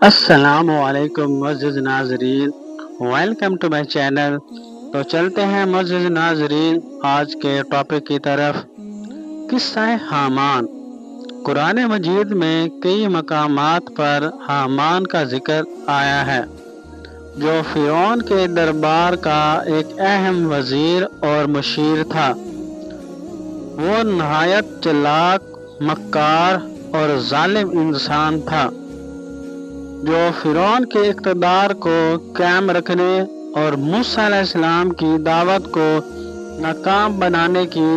السلام علیکم معزز ناظرین، ویلکم ٹو مائی چینل۔ تو چلتے ہیں معزز ناظرین آج کے ٹاپک کی طرف۔ قصہ حامان۔ قرآن مجید میں کئی مقامات پر حامان کا ذکر آیا ہے، جو فرعون کے دربار کا ایک اہم وزیر اور مشیر تھا۔ وہ نہایت چلاک، مکار اور ظالم انسان تھا، جو فرعون کے اقتدار کو قائم رکھنے اور موسیٰ علیہ السلام کی دعوت کو ناکام بنانے کی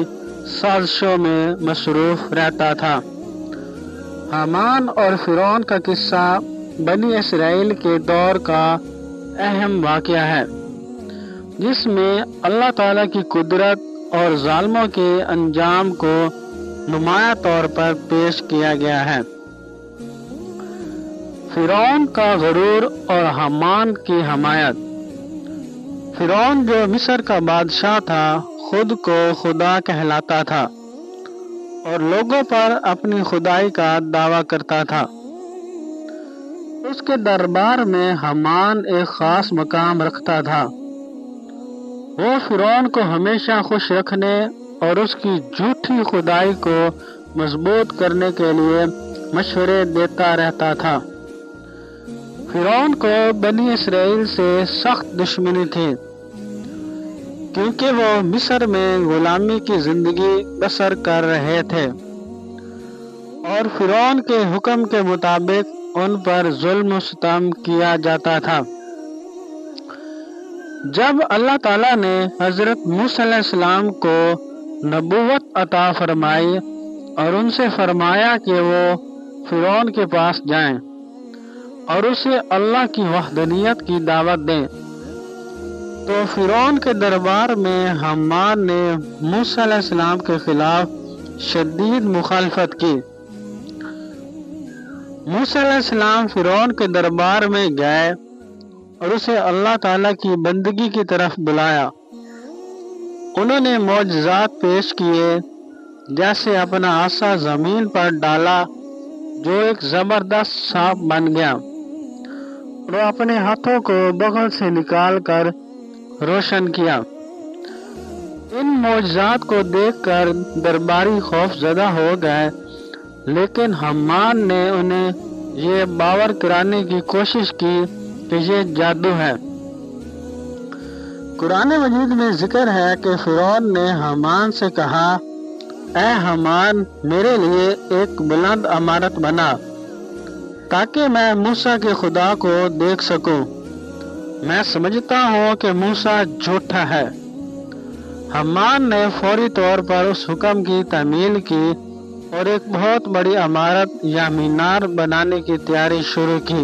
سازشوں میں مصروف رہتا تھا۔ حامان اور فرعون کا قصہ بنی اسرائیل کے دور کا اہم واقعہ ہے، جس میں اللہ تعالیٰ کی قدرت اور ظالموں کے انجام کو نمایاں طور پر پیش کیا گیا ہے۔ فرعون کا غرور اور حامان کی حمایت۔ فرعون، جو مصر کا بادشاح تھا، خود کو خدا کہلاتا تھا اور لوگوں پر اپنی خدائی کا دعویٰ کرتا تھا۔ اس کے دربار میں حامان ایک خاص مقام رکھتا تھا۔ وہ فرعون کو ہمیشہ خوش رکھنے اور اس کی جھوٹی خدائی کو مضبوط کرنے کے لیے مشورے دیتا رہتا تھا۔ فرعون کو بنی اسرائیل سے سخت دشمنی تھی، کیونکہ وہ مصر میں غلامی کی زندگی بسر کر رہے تھے اور فرعون کے حکم کے مطابق ان پر ظلم و ستم کیا جاتا تھا۔ جب اللہ تعالیٰ نے حضرت موسیٰ علیہ السلام کو نبوت عطا فرمائی اور ان سے فرمایا کہ وہ فرعون کے پاس جائیں اور اسے اللہ کی وحدانیت کی دعوت دیں، تو فرعون کے دربار میں حامان نے موسیٰ علیہ السلام کے خلاف شدید مخالفت کی۔ موسیٰ علیہ السلام فرعون کے دربار میں گئے اور اسے اللہ تعالیٰ کی بندگی کی طرف بلایا۔ انہوں نے معجزات پیش کیے، جیسے اپنا عصا زمین پر ڈالا جو ایک زبردست سانپ بن گیا، اور اپنے ہاتھوں کو بغل سے نکال کر روشن کیا۔ ان معجزات کو دیکھ کر درباری خوف زدہ ہو گئے، لیکن حامان نے انہیں یہ باور کرانے کی کوشش کی کہ یہ جادو ہے۔ قرآن مجید میں ذکر ہے کہ فرعون نے حامان سے کہا، اے حامان، میرے لیے ایک بلند عمارت بنا تاکہ میں موسیٰ کے خدا کو دیکھ سکوں۔ میں سمجھتا ہوں کہ موسیٰ جھوٹا ہے۔ حامان نے فوری طور پر اس حکم کی تعمیل کی اور ایک بہت بڑی عمارت یا مینار بنانے کی تیاری شروع کی۔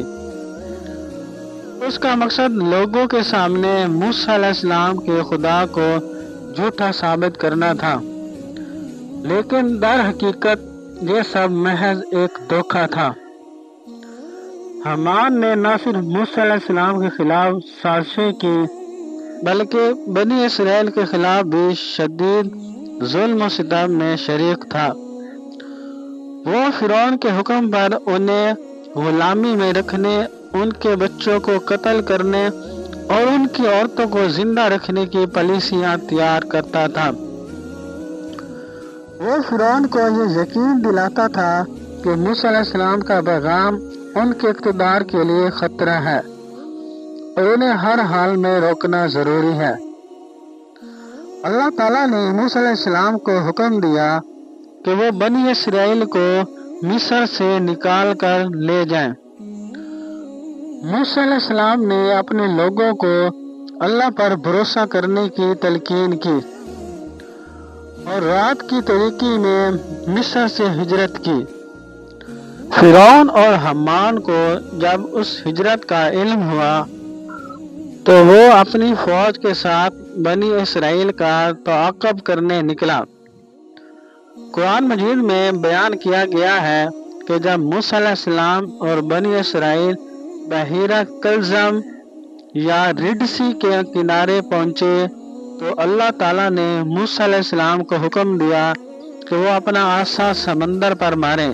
اس کا مقصد لوگوں کے سامنے موسیٰ علیہ السلام کے خدا کو جھوٹا ثابت کرنا تھا، لیکن در حقیقت یہ سب محض ایک دھوکہ تھا۔ حامان نے نہ صرف موسیٰ علیہ السلام کے خلاف سازشیں کی، بلکہ بنی اسرائیل کے خلاف بھی شدید ظلم و ستم میں شریک تھا۔ وہ فرعون کے حکم پر انہیں غلامی میں رکھنے، ان کے بچوں کو قتل کرنے اور ان کی عورتوں کو زندہ رکھنے کی پالیسیاں تیار کرتا تھا۔ وہ فرعون کو یہ یقین دلاتا تھا کہ موسیٰ علیہ السلام کا پیغام ان کے اقتدار کے لیے خطرہ ہے اور انہیں ہر حال میں روکنا ضروری ہے۔ اللہ تعالیٰ نے موسیٰ علیہ السلام کو حکم دیا کہ وہ بنی اسرائیل کو مصر سے نکال کر لے جائیں۔ موسیٰ علیہ السلام نے اپنے لوگوں کو اللہ پر بھروسہ کرنے کی تلقین کی اور رات کی تاریکی میں مصر سے ہجرت کی۔ فرعون اور حامان کو جب اس ہجرت کا علم ہوا تو وہ اپنی فوج کے ساتھ بنی اسرائیل کا تعاقب کرنے نکلا۔ قرآن مجید میں بیان کیا گیا ہے کہ جب موسیٰ علیہ السلام اور بنی اسرائیل بحیرہ کلزم یا ریڈ سی کے کنارے پہنچے تو اللہ تعالیٰ نے موسیٰ علیہ السلام کو حکم دیا کہ وہ اپنا عصا سمندر پر ماریں۔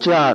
4,